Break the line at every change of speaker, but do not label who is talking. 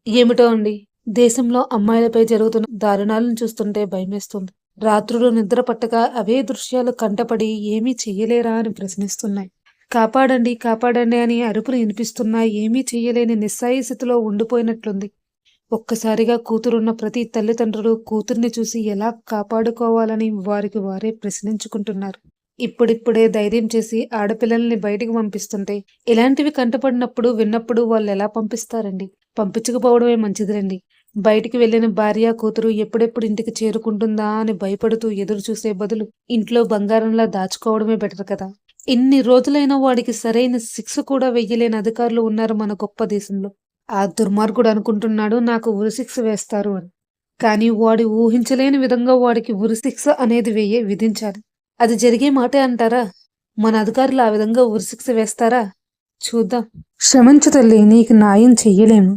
ఏమిటో అండి. దేశంలో అమ్మాయిలపై జరుగుతున్న దారుణాలను చూస్తుంటే భయమేస్తుంది. రాత్రులు నిద్ర పట్టక అవే దృశ్యాలు కంటపడి ఏమీ చెయ్యలేరా అని ప్రశ్నిస్తున్నాయి. కాపాడండి, కాపాడండి అని అరుపులు వినిపిస్తున్నా ఏమీ చెయ్యలేని నిస్సాయి స్థితిలో ఉండిపోయినట్లుంది. ఒక్కసారిగా కూతురున్న ప్రతి తల్లిదండ్రులు కూతుర్ని చూసి ఎలా కాపాడుకోవాలని వారికి వారే ప్రశ్నించుకుంటున్నారు. ఇప్పుడిప్పుడే ధైర్యం చేసి ఆడపిల్లల్ని బయటికి పంపిస్తుంటే, ఇలాంటివి కంటపడినప్పుడు, విన్నప్పుడు వాళ్ళెలా పంపిస్తారండి? పంపించకపోవడమే మంచిదిలెండి. బయటికి వెళ్ళిన భార్య, కూతురు ఎప్పుడెప్పుడు ఇంటికి చేరుకుంటుందా అని భయపడుతూ ఎదురు చూసే బదులు, ఇంట్లో బంగారంలా దాచుకోవడమే బెటర్ కదా! ఇన్ని రోజులైనా వాడికి సరైన శిక్ష కూడా వెయ్యలేని అధికారులు ఉన్నారు మన గొప్ప దేశంలో. ఆ దుర్మార్గుడు అనుకుంటున్నాడు నాకు ఉరిశిక్ష వేస్తారు అని. కానీ వాడు ఊహించలేని విధంగా వాడికి ఉరిశిక్ష అనేది విధించాలి. అది జరిగే మాటే అంటారా? మన అధికారులు ఆ విధంగా ఉరిశిక్ష వేస్తారా? చూద్దాం. క్షమించు తల్లి, నీకు న్యాయం చెయ్యలేము.